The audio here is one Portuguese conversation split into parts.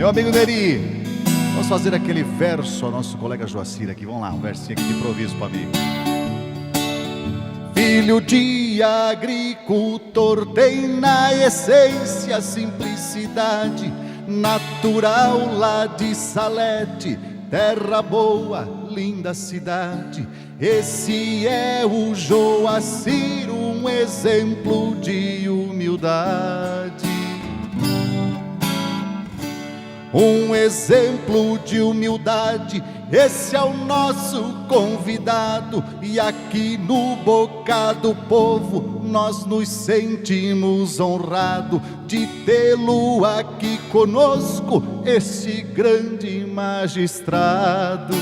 Meu amigo Neri, vamos fazer aquele verso ao nosso colega Joacir aqui. Vamos lá, um versinho aqui de improviso para mim. Filho de agricultor tem na essência a simplicidade natural lá de Salete, terra boa, linda cidade. Esse é o Joacir, um exemplo de humildade. Um exemplo de humildade, esse é o nosso convidado. E aqui no Bocado Povo nós nos sentimos honrados de tê-lo aqui conosco, esse grande magistrado.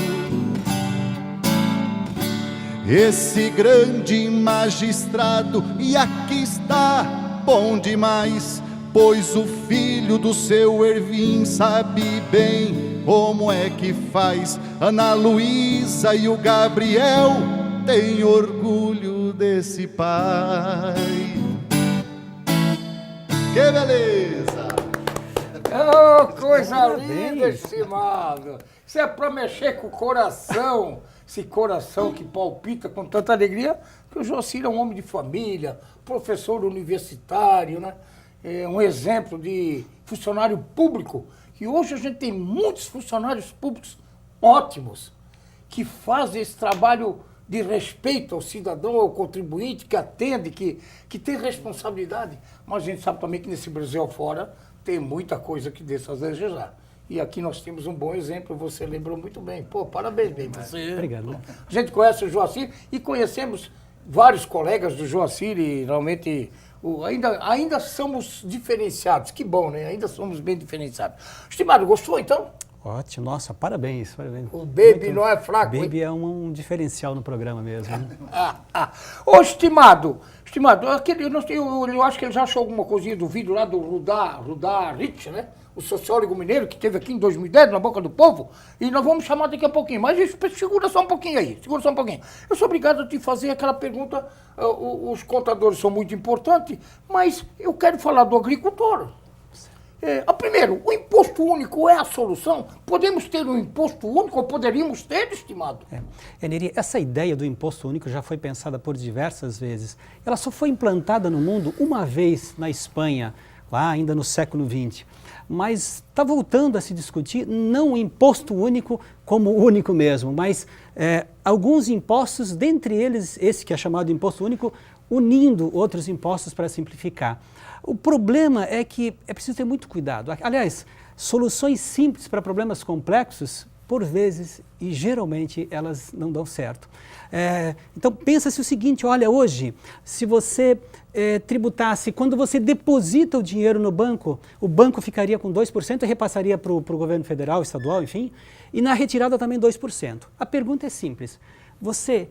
Esse grande magistrado, e aqui está bom demais, pois o filho do seu Ervim sabe bem como é que faz. Ana Luísa e o Gabriel têm orgulho desse pai. Que beleza! Oh, coisa linda, estimado! Isso é para mexer com o coração, esse coração que palpita com tanta alegria, que o Joacir é um homem de família, professor universitário, né? É um exemplo de funcionário público, que hoje a gente tem muitos funcionários públicos ótimos, que fazem esse trabalho de respeito ao cidadão, ao contribuinte, que atende, que tem responsabilidade. Mas a gente sabe também que nesse Brasil afora tem muita coisa que deixa a desejar. E aqui nós temos um bom exemplo, você lembrou muito bem. Pô, parabéns, bem. Você... Obrigado. A gente conhece o Joacir e conhecemos vários colegas do Joacir e realmente ainda somos diferenciados. Que bom, né? Ainda somos bem diferenciados. Estimado, gostou então? Ótimo, nossa, parabéns. O Baby não é fraco, hein? Baby é um diferencial no programa mesmo. Né? Ô, estimado, eu acho que ele já achou alguma coisinha do vídeo lá do Rudá Rich, né? O sociólogo mineiro que esteve aqui em 2010, na Boca do Povo, e nós vamos chamar daqui a pouquinho. Mas segura só um pouquinho aí, segura só um pouquinho. Eu sou obrigado a te fazer aquela pergunta, os contadores são muito importantes, mas eu quero falar do agricultor. Primeiro, o imposto único é a solução? Podemos ter um imposto único ou poderíamos ter, estimado? Neri, essa ideia do imposto único já foi pensada por diversas vezes. Ela só foi implantada no mundo uma vez na Espanha, lá ainda no século XX. Mas está voltando a se discutir não o imposto único como único mesmo, mas alguns impostos, dentre eles esse que é chamado de imposto único, unindo outros impostos para simplificar. O problema é que é preciso ter muito cuidado. Aliás, soluções simples para problemas complexos, por vezes e geralmente, elas não dão certo. Então, pensa-se o seguinte, olha, hoje, se você tributasse, quando você deposita o dinheiro no banco, o banco ficaria com 2% e repassaria para o governo federal, estadual, enfim, e na retirada também 2%. A pergunta é simples, você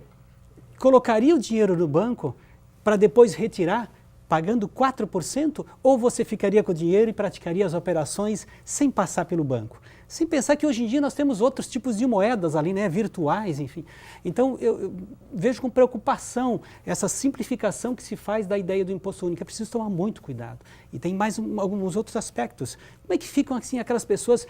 colocaria o dinheiro no banco para depois retirar, pagando 4%, ou você ficaria com o dinheiro e praticaria as operações sem passar pelo banco? Sem pensar que hoje em dia nós temos outros tipos de moedas ali, né, virtuais, enfim. Então, eu vejo com preocupação essa simplificação que se faz da ideia do imposto único. É preciso tomar muito cuidado. E tem mais alguns outros aspectos. Como é que ficam, assim, aquelas pessoas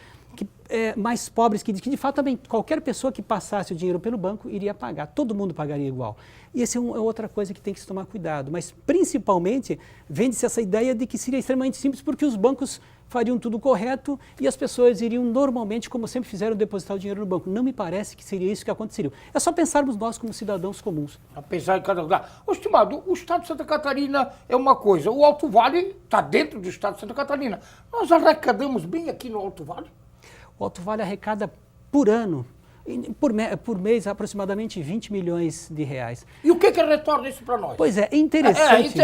mais pobres, que de fato também qualquer pessoa que passasse o dinheiro pelo banco iria pagar, todo mundo pagaria igual. E essa é outra coisa que tem que se tomar cuidado, mas principalmente vende-se essa ideia de que seria extremamente simples porque os bancos fariam tudo correto e as pessoas iriam normalmente, como sempre fizeram, depositar o dinheiro no banco. Não me parece que seria isso que aconteceria. É só pensarmos nós como cidadãos comuns. A pensar em cada lugar. Ô, estimado, o estado de Santa Catarina é uma coisa, o Alto Vale está dentro do estado de Santa Catarina. Nós arrecadamos bem aqui no Alto Vale? O Alto Vale arrecada por ano, por mês, aproximadamente 20 milhões de reais. E o que retorna isso para nós? Pois é interessante.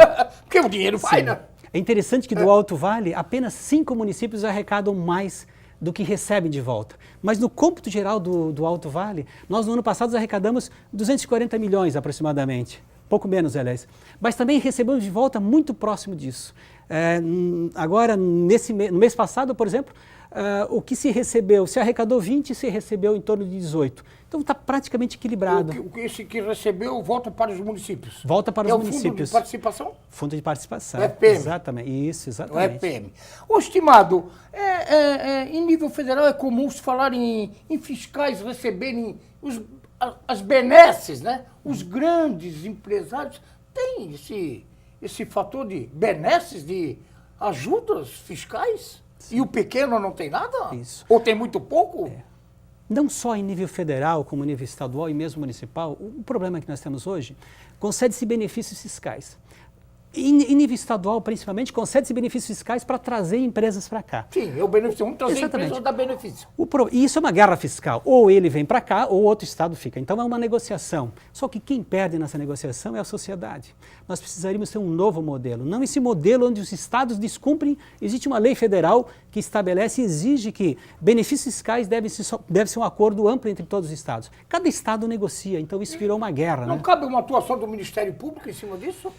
Porque o dinheiro vai, né? É interessante que do Alto Vale, apenas 5 municípios arrecadam mais do que recebem de volta. Mas no cômputo geral do Alto Vale, nós no ano passado arrecadamos 240 milhões aproximadamente. Pouco menos, aliás. Mas também recebemos de volta muito próximo disso. Agora, no mês passado, por exemplo, o que se recebeu, se arrecadou 20, se recebeu em torno de 18. Então está praticamente equilibrado. Esse que recebeu volta para os municípios. Volta para os municípios. Fundo de participação? Fundo de participação. O FPM. Exatamente, isso, O exatamente. FPM. Ô, estimado, em nível federal é comum se falar em fiscais receberem as benesses, né? Os grandes empresários têm esse fator de benesses, de ajudas fiscais? Sim. E o pequeno não tem nada? Isso. Ou tem muito pouco? Não só em nível federal, como nível estadual e mesmo municipal, o problema que nós temos hoje, concede-se benefícios fiscais. Em nível estadual, principalmente, concede-se benefícios fiscais para trazer empresas para cá. Sim, é o benefício. Vamos trazer empresas dar benefício. E isso é uma guerra fiscal. Ou ele vem para cá, ou outro estado fica. Então é uma negociação. Só que quem perde nessa negociação é a sociedade. Nós precisaríamos ter um novo modelo. Não esse modelo onde os estados descumprem. Existe uma lei federal que estabelece e exige que benefícios fiscais deve ser um acordo amplo entre todos os estados. Cada estado negocia. Então isso virou uma guerra. Não cabe uma atuação do Ministério Público em cima disso?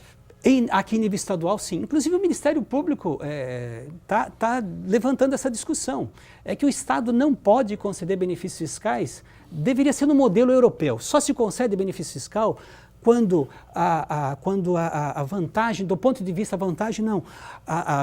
Aqui em nível estadual, sim. Inclusive, o Ministério Público tá levantando essa discussão. É que o Estado não pode conceder benefícios fiscais, deveria ser no modelo europeu. Só se concede benefício fiscal quando a vantagem, do ponto de vista,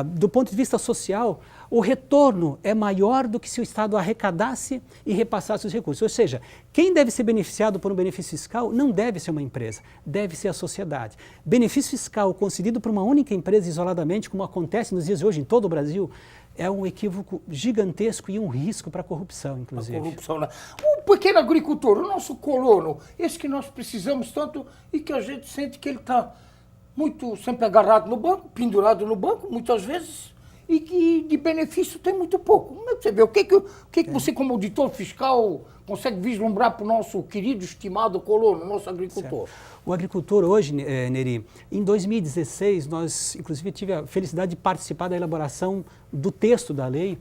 do ponto de vista social, o retorno é maior do que se o Estado arrecadasse e repassasse os recursos. Ou seja, quem deve ser beneficiado por um benefício fiscal não deve ser uma empresa, deve ser a sociedade. Benefício fiscal concedido por uma única empresa isoladamente, como acontece nos dias de hoje em todo o Brasil, é um equívoco gigantesco e um risco para a corrupção, inclusive. A corrupção, né? O pequeno agricultor, o nosso colono, esse que nós precisamos tanto e que a gente sente que ele está muito sempre agarrado no banco, pendurado no banco, muitas vezes, e que de benefício tem muito pouco. Como é que você vê? O que você, como auditor fiscal, consegue vislumbrar para o nosso querido, estimado colono, nosso agricultor? Certo. O agricultor hoje, Neri, em 2016, nós, inclusive, tive a felicidade de participar da elaboração do texto da lei,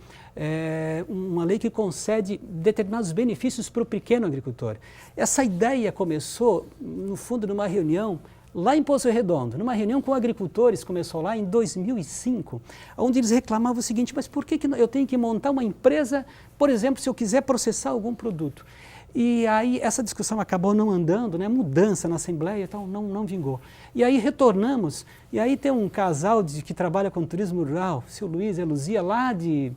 uma lei que concede determinados benefícios para o pequeno agricultor. Essa ideia começou, no fundo, numa reunião lá em Poço Redondo, numa reunião com agricultores, começou lá em 2005, onde eles reclamavam o seguinte: mas por que eu tenho que montar uma empresa, por exemplo, se eu quiser processar algum produto? E aí essa discussão acabou não andando, né? Mudança na Assembleia e tal, não vingou. E aí retornamos, e aí tem um casal que trabalha com turismo rural, seu Luiz e a Luzia, lá de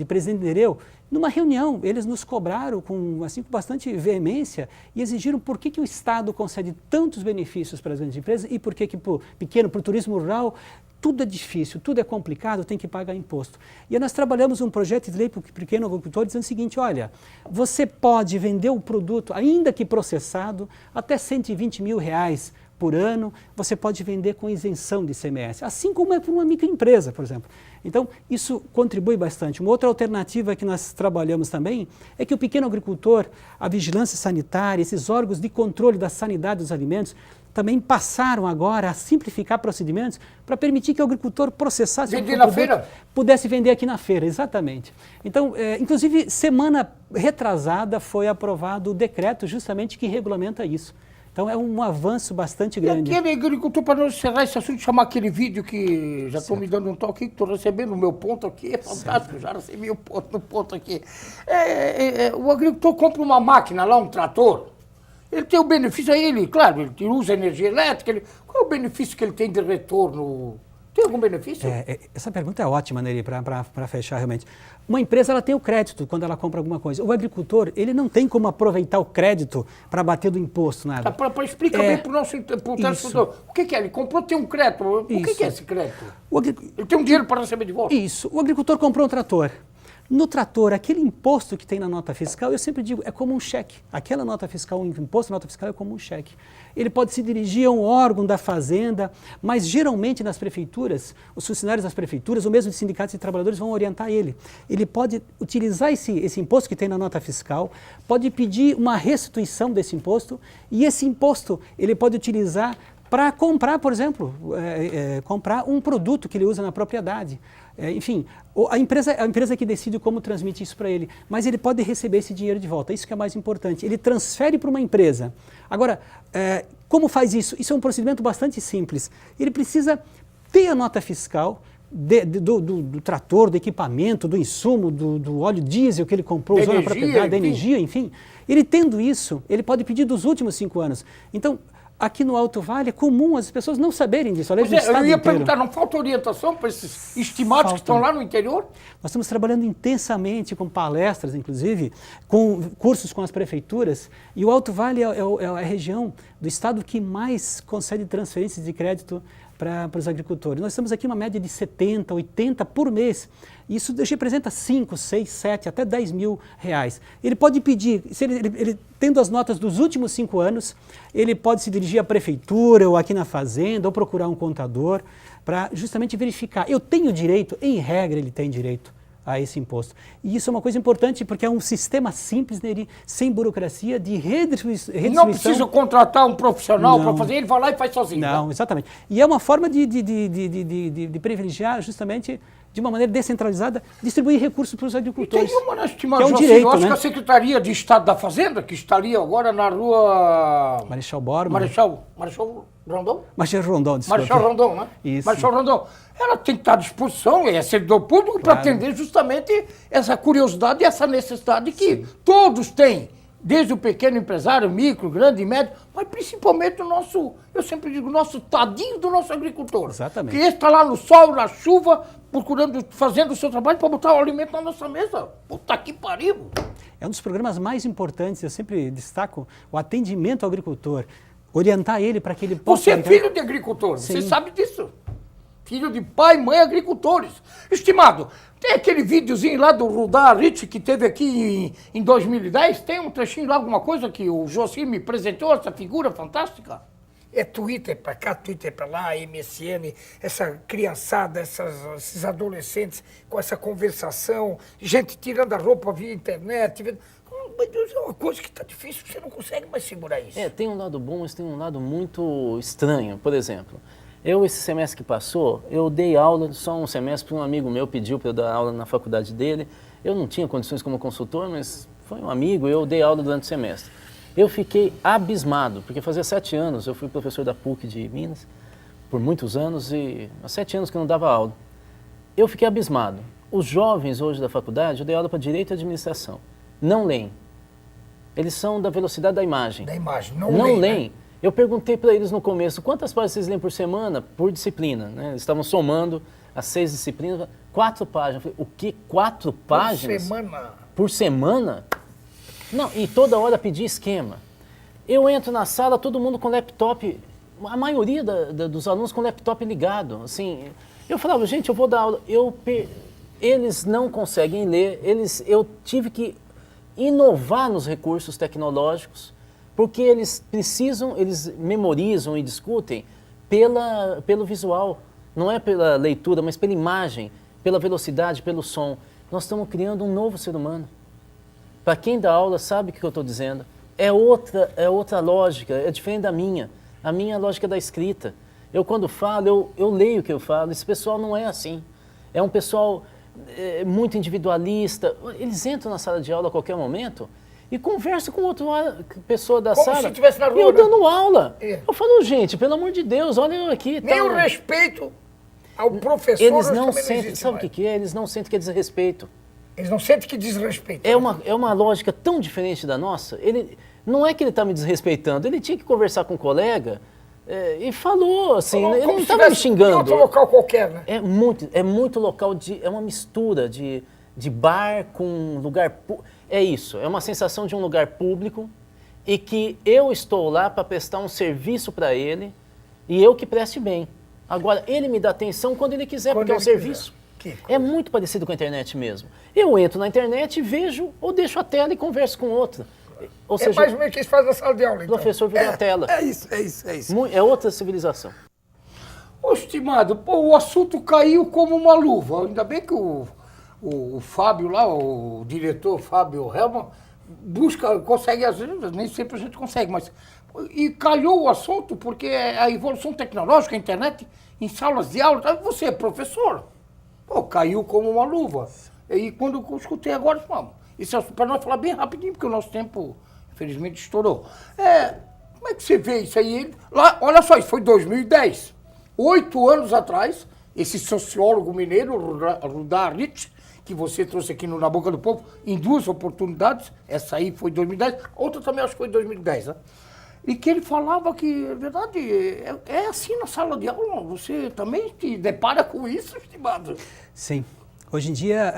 Presidente Nereu. Numa reunião, eles nos cobraram com bastante veemência e exigiram por que o Estado concede tantos benefícios para as grandes empresas e por que para o pequeno, para o turismo rural, tudo é difícil, tudo é complicado, tem que pagar imposto. E aí nós trabalhamos um projeto de lei para o pequeno agricultor dizendo o seguinte: olha, você pode vender o produto, ainda que processado, até R$120 mil por ano, você pode vender com isenção de ICMS, assim como é para uma microempresa, por exemplo. Então, isso contribui bastante. Uma outra alternativa que nós trabalhamos também é que o pequeno agricultor, a vigilância sanitária, esses órgãos de controle da sanidade dos alimentos, também passaram agora a simplificar procedimentos para permitir que o agricultor processasse o produto, pudesse vender aqui na feira, exatamente. Então, inclusive, semana retrasada foi aprovado o decreto justamente que regulamenta isso. Então é um avanço bastante grande. E aquele agricultor, para nós encerrar esse assunto, chamar aquele vídeo que já estou me dando um toque aqui, que estou recebendo o meu ponto aqui, é fantástico, certo. Já recebi o ponto aqui. O agricultor compra uma máquina lá, um trator, ele tem o benefício, claro, ele usa energia elétrica, qual é o benefício que ele tem de retorno? Tem algum benefício? Essa pergunta é ótima, Neri, para fechar realmente. Uma empresa ela tem o crédito quando ela compra alguma coisa. O agricultor, ele não tem como aproveitar o crédito para bater do imposto, nada. Para explicar bem para o nosso telespectador. O que é? Ele comprou, tem um crédito. O que é esse crédito? Ele tem um dinheiro para receber de volta? Isso. O agricultor comprou um trator. No trator, aquele imposto que tem na nota fiscal, eu sempre digo, é como um cheque. Aquela nota fiscal, o imposto na nota fiscal é como um cheque. Ele pode se dirigir a um órgão da fazenda, mas geralmente nas prefeituras, os funcionários das prefeituras, ou mesmo de sindicatos e trabalhadores vão orientar ele. Ele pode utilizar esse imposto que tem na nota fiscal, pode pedir uma restituição desse imposto, e esse imposto ele pode utilizar para comprar, por exemplo, comprar um produto que ele usa na propriedade. Enfim, a empresa que decide como transmite isso para ele, mas ele pode receber esse dinheiro de volta, isso que é mais importante. Ele transfere para uma empresa. Agora, como faz isso? Isso é um procedimento bastante simples. Ele precisa ter a nota fiscal, do trator, do equipamento, do insumo, do óleo diesel que ele comprou, usou na propriedade, da energia, enfim. Ele tendo isso, ele pode pedir dos últimos 5 anos. Então, aqui no Alto Vale é comum as pessoas não saberem disso. Eu ia perguntar, não falta orientação para esses estimados que estão lá no interior? Nós estamos trabalhando intensamente com palestras, inclusive, com cursos com as prefeituras, e o Alto Vale é a região do estado que mais concede transferências de crédito para os agricultores. Nós estamos aqui uma média de 70, 80 por mês. Isso representa 5, 6, 7, até 10 mil reais. Ele pode pedir, se ele tendo as notas dos últimos 5 anos, ele pode se dirigir à prefeitura ou aqui na fazenda ou procurar um contador para justamente verificar. Eu tenho direito, em regra ele tem direito a esse imposto. E isso é uma coisa importante porque é um sistema simples, sem burocracia, de redistribuição. Não precisa contratar um profissional para fazer, ele vai lá e faz sozinho. Não, exatamente. E é uma forma de privilegiar justamente, de uma maneira descentralizada, distribuir recursos para os agricultores. E tem uma estimada, que é um direito, acho né? que a Secretaria de Estado da Fazenda, que estaria agora na rua... Marechal Bormann. Marechal Rondon? Marechal Rondon, desculpa. Marechal Rondon, né? Isso. Marechal Rondon. Ela tem que estar à disposição, é servidor público, para atender justamente essa curiosidade e essa necessidade que todos têm, desde o pequeno empresário, micro, grande e médio, mas principalmente o nosso, eu sempre digo, o nosso tadinho do nosso agricultor. Exatamente. Que esse está lá no sol, na chuva, fazendo o seu trabalho para botar o alimento na nossa mesa. Puta que pariu! É um dos programas mais importantes, eu sempre destaco o atendimento ao agricultor, orientar ele para que ele possa... Você é filho de agricultor, Sim. você sabe disso. Filho de pai e mãe agricultores. Estimado, tem aquele videozinho lá do Rudá Rich que teve aqui em 2010? Tem um trechinho lá, alguma coisa que o Joacir me apresentou, essa figura fantástica? É Twitter pra cá, Twitter pra lá, MSN, essa criançada, esses adolescentes com essa conversação, gente tirando a roupa via internet. Meu Deus, é uma coisa que tá difícil, você não consegue mais segurar isso. Tem um lado bom, mas tem um lado muito estranho. Por exemplo, esse semestre que passou, eu dei aula só um semestre, porque um amigo meu pediu para eu dar aula na faculdade dele. Eu não tinha condições como consultor, mas foi um amigo, eu dei aula durante o semestre. Eu fiquei abismado, porque fazia 7 anos, eu fui professor da PUC de Minas, por muitos anos, e há 7 anos que eu não dava aula. Eu fiquei abismado. Os jovens hoje da faculdade, eu dei aula para Direito e Administração, não leem. Eles são da velocidade da imagem. Da imagem, não leem. Né? Eu perguntei para eles no começo, quantas páginas vocês leem por semana? Por disciplina, né? Eles estavam somando as 6 disciplinas, 4 páginas. Eu falei, o quê? 4 páginas? Por semana? Por semana? Não, e toda hora pedir esquema. Eu entro na sala, todo mundo com laptop, a maioria dos alunos com laptop ligado. Assim, eu falava, gente, eu vou dar aula. Eles não conseguem ler, eu tive que inovar nos recursos tecnológicos, porque eles memorizam e discutem pelo visual, não é pela leitura, mas pela imagem, pela velocidade, pelo som. Nós estamos criando um novo ser humano. Para quem dá aula sabe o que eu estou dizendo. É outra lógica, é diferente da minha. A minha é a lógica da escrita. Eu quando falo, eu leio o que eu falo. Esse pessoal não é assim. É um pessoal muito individualista. Eles entram na sala de aula a qualquer momento e conversam com outra pessoa da sala. Como se estivesse na rua. E eu dando aula. Eu falo, gente, pelo amor de Deus, olha eu aqui. Nem o respeito ao professor. Eles não sentem, sabe o que é? Eles não sentem que é desrespeito. Eles não sentem que desrespeito. É uma lógica tão diferente da nossa. Não é que ele está me desrespeitando, ele tinha que conversar com um colega e falou assim, ele não estava me xingando. Em outro local qualquer, né? É muito local, é uma mistura de bar com lugar público. É isso, é uma sensação de um lugar público e que eu estou lá para prestar um serviço para ele e eu que preste bem. Agora, ele me dá atenção quando ele quiser, porque é um serviço. É muito parecido com a internet mesmo. Eu entro na internet, vejo ou deixo a tela e converso com outro. Ou seja, mais ou menos que isso faz na sala de aula, então. O professor vira a tela. É isso. É outra civilização. Ô, estimado, o assunto caiu como uma luva. Ainda bem que o Fábio lá, o diretor Fábio Helman, consegue, às vezes, nem sempre a gente consegue, mas... E calhou o assunto porque a evolução tecnológica, a internet, em salas de aula, você é professor. Pô, caiu como uma luva. E quando eu escutei agora, vamos. Isso é para nós falar bem rapidinho, porque o nosso tempo, infelizmente, estourou. Como é que você vê isso aí? Lá, olha só, isso foi 2010. 8 anos atrás, esse sociólogo mineiro, Rudá Rich, que você trouxe aqui no Na Boca do Povo, em 2 oportunidades, essa aí foi em 2010, outra também acho que foi em 2010, né? E que ele falava que, na verdade, é assim na sala de aula, você também te depara com isso, estimado? Sim. Hoje em dia,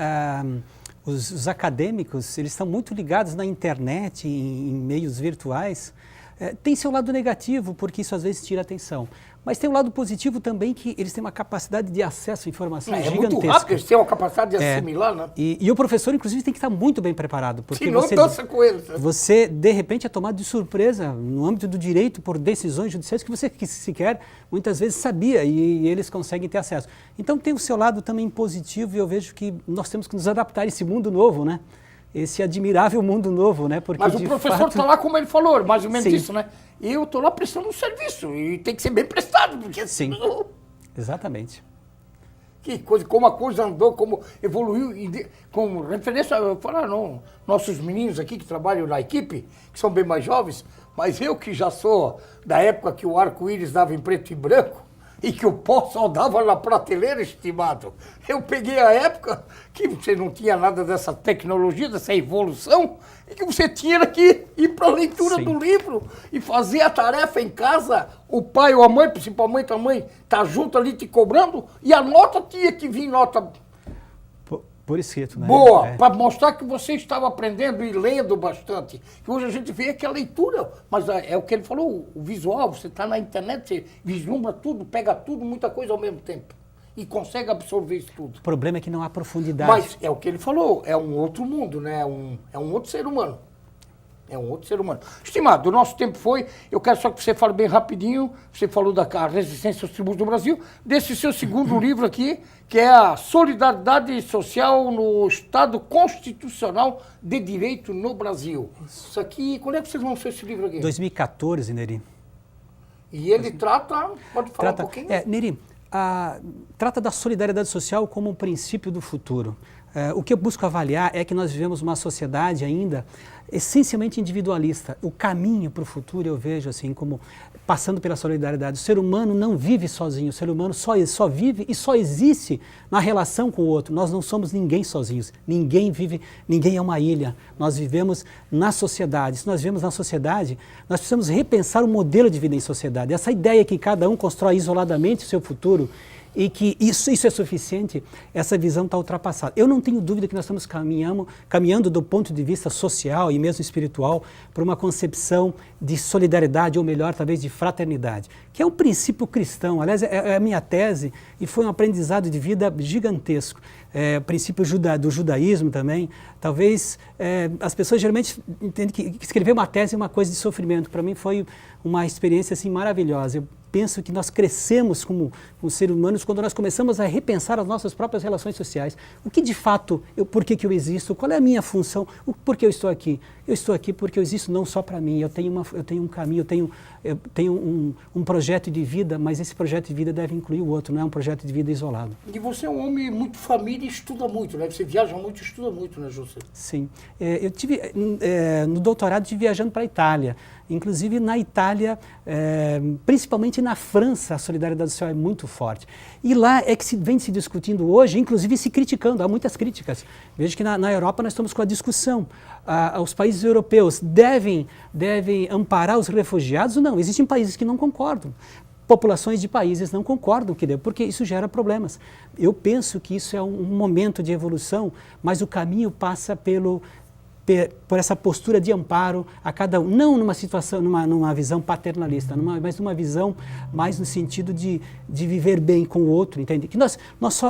os acadêmicos, eles estão muito ligados na internet, em meios virtuais. Tem seu lado negativo, porque isso às vezes tira atenção. Mas tem um lado positivo também, que eles têm uma capacidade de acesso à informação gigantesca. É muito rápido, eles têm uma capacidade de assimilar, né? E o professor, inclusive, tem que estar muito bem preparado. Porque se não dança com eles. Você, de repente, é tomado de surpresa no âmbito do direito por decisões judiciais que você sequer, muitas vezes, sabia e eles conseguem ter acesso. Então, tem o seu lado também positivo e eu vejo que nós temos que nos adaptar a esse mundo novo, né? Esse admirável mundo novo, né? Porque, mas o professor está lá, como ele falou, mais ou menos Sim. isso, né? E eu estou lá prestando um serviço e tem que ser bem prestado, porque Sim, senão... exatamente. Que coisa, como a coisa andou, como evoluiu, com referência, eu falo, não, nossos meninos aqui que trabalham na equipe, que são bem mais jovens, mas eu que já sou da época que o arco-íris dava em preto e branco, e que o pó só dava na prateleira, estimado. Eu peguei a época que você não tinha nada dessa tecnologia, dessa evolução, e que você tinha que ir para a leitura Sim. do livro e fazer a tarefa em casa. O pai ou a mãe, principalmente a mãe, tá junto ali te cobrando, e a nota tinha que vir nota Por escrito, né? boa, para mostrar que você estava aprendendo e lendo bastante. Que hoje a gente vê que a leitura, mas é o que ele falou, o visual, você está na internet, você vislumbra tudo, pega tudo, muita coisa ao mesmo tempo. E consegue absorver isso tudo. O problema é que não há profundidade. Mas é o que ele falou, é um outro mundo, né? É um outro ser humano. É um outro ser humano. Estimado, o nosso tempo foi, eu quero só que você fale bem rapidinho, você falou da resistência aos tributos do Brasil, desse seu segundo livro aqui, que é a Solidariedade Social no Estado Constitucional de Direito no Brasil. Isso aqui, quando é que vocês vão ser esse livro aqui? 2014, Neri. E ele trata, pode falar um pouquinho? Neri, trata da solidariedade social como um princípio do futuro. O que eu busco avaliar é que nós vivemos uma sociedade ainda essencialmente individualista. O caminho para o futuro eu vejo assim como passando pela solidariedade. O ser humano não vive sozinho, o ser humano só vive e só existe na relação com o outro. Nós não somos ninguém sozinhos, ninguém vive, ninguém é uma ilha. Nós vivemos na sociedade. Se nós vivemos na sociedade, nós precisamos repensar o modelo de vida em sociedade. Essa ideia que cada um constrói isoladamente o seu futuro e que isso é suficiente, essa visão está ultrapassada. Eu não tenho dúvida que nós estamos caminhando do ponto de vista social e mesmo espiritual para uma concepção de solidariedade, ou melhor, talvez de fraternidade, que é um princípio cristão. Aliás, é a minha tese e foi um aprendizado de vida gigantesco. O princípio do judaísmo também. Talvez as pessoas geralmente entendem que escrever uma tese é uma coisa de sofrimento. Para mim foi uma experiência assim, maravilhosa. Eu penso que nós crescemos como seres humanos quando nós começamos a repensar as nossas próprias relações sociais. O que de fato, por que eu existo? Qual é a minha função? Por que eu estou aqui? Eu estou aqui porque eu existo não só para mim. Eu tenho um caminho, eu tenho um projeto de vida, mas esse projeto de vida deve incluir o outro, não é um projeto de vida isolado. E você é um homem muito família e estuda muito, né? Você viaja muito e estuda muito, né, José? Sim. Eu tive, no doutorado, viajando para a Itália. Inclusive, na Itália, principalmente na França, a solidariedade social é muito forte. E lá é que vem se discutindo hoje, inclusive se criticando, há muitas críticas. Veja que na Europa nós estamos com a discussão. Os países europeus devem amparar os refugiados ou não? Existem países que não concordam. Populações de países não concordam, porque isso gera problemas. Eu penso que isso é um momento de evolução, mas o caminho passa por essa postura de amparo a cada um, não numa situação, numa visão paternalista, mas numa visão mais no sentido de viver bem com o outro, entende? Que nós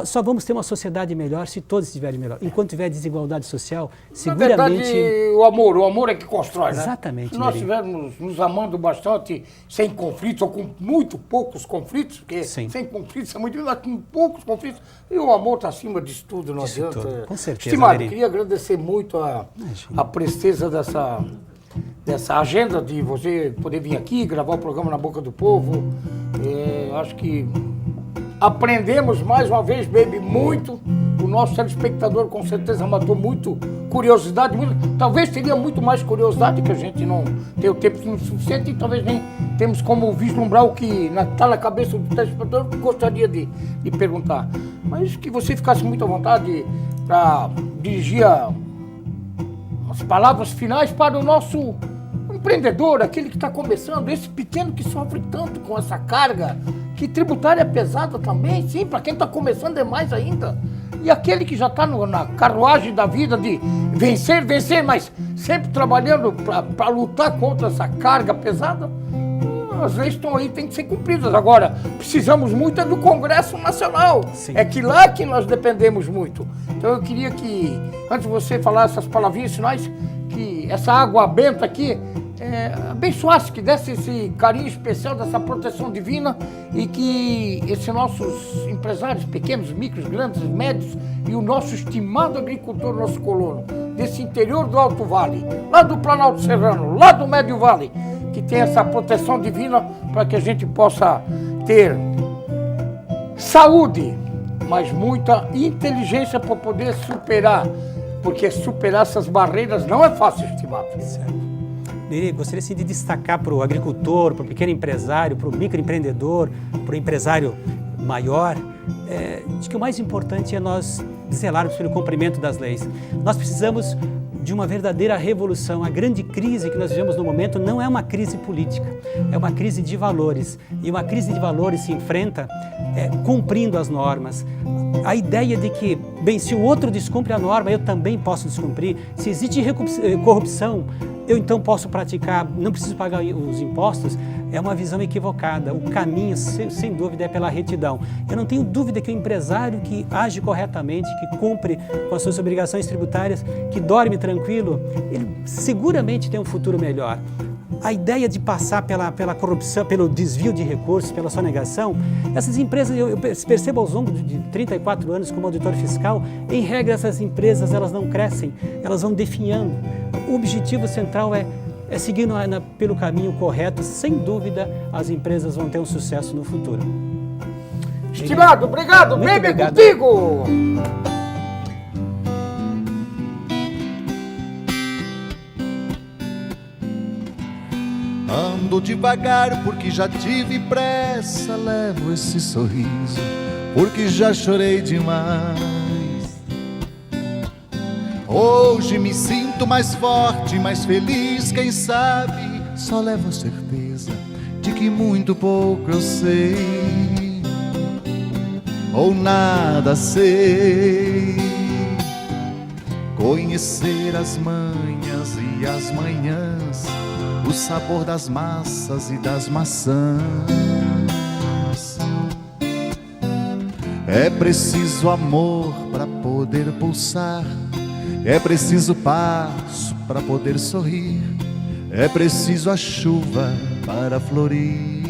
só vamos ter uma sociedade melhor se todos estiverem melhor. Enquanto tiver desigualdade social, seguramente... Na verdade, o amor é que constrói, né? Exatamente. Se nós estivermos nos amando bastante, sem conflitos, ou com muito poucos conflitos, porque Sim. sem conflitos é muito difícil, mas com poucos conflitos, e o amor está acima disso tudo, não Disso adianta. tudo. Com certeza, Estimado, Neri. queria agradecer muito a presteza dessa agenda de você poder vir aqui, gravar o programa Na Boca do Povo. Acho que aprendemos mais uma vez, baby, muito. o nosso telespectador com certeza matou muito curiosidade, talvez teria muito mais curiosidade, que a gente não tem o tempo suficiente e talvez nem temos como vislumbrar o que está na cabeça do telespectador que gostaria de perguntar. Mas que você ficasse muito à vontade para dirigir as palavras finais para o nosso empreendedor, aquele que está começando, esse pequeno que sofre tanto com essa carga, que tributária é pesada também, sim, para quem está começando é mais ainda. E aquele que já está na carruagem da vida de vencer, mas sempre trabalhando para lutar contra essa carga pesada, as leis estão aí, tem que ser cumpridas. Agora, precisamos muito do Congresso Nacional. Sim. É que lá que nós dependemos muito. Então eu queria que, antes de você falar essas palavrinhas finais, que essa água benta aqui abençoasse, que desse esse carinho especial dessa proteção divina e que esses nossos empresários pequenos, micros, grandes, médios e o nosso estimado agricultor, nosso colono, desse interior do Alto Vale, lá do Planalto Serrano, lá do Médio Vale, que tem essa proteção divina para que a gente possa ter saúde, mas muita inteligência para poder superar, porque superar essas barreiras não é fácil, estimado. Certo. Neri, gostaria sim de destacar para o agricultor, para o pequeno empresário, para o microempreendedor, para o empresário maior, de que o mais importante é nós zelarmos pelo cumprimento das leis. Nós precisamos de uma verdadeira revolução. A grande crise que nós vivemos no momento não é uma crise política, é uma crise de valores. E uma crise de valores se enfrenta cumprindo as normas. A ideia de que, bem, se o outro descumpre a norma, eu também posso descumprir. Se existe corrupção, eu então posso praticar, não preciso pagar os impostos, é uma visão equivocada. O caminho, sem dúvida, é pela retidão. Eu não tenho dúvida que o empresário que age corretamente, que cumpre com as suas obrigações tributárias, que dorme tranquilo, ele seguramente tem um futuro melhor. A ideia de passar pela corrupção, pelo desvio de recursos, pela sonegação, essas empresas, eu percebo ao longo de 34 anos como auditor fiscal, em regra essas empresas elas não crescem, elas vão definhando. O objetivo central é seguir pelo caminho correto, sem dúvida as empresas vão ter um sucesso no futuro. Estimado, obrigado, bem contigo! Ando devagar porque já tive pressa, levo esse sorriso porque já chorei demais. Hoje me sinto mais forte, mais feliz, quem sabe só levo a certeza de que muito pouco eu sei, ou nada sei. Conhecer as manhas e as manhãs, o sabor das massas e das maçãs. É preciso amor para poder pulsar, é preciso passo para poder sorrir, é preciso a chuva para florir.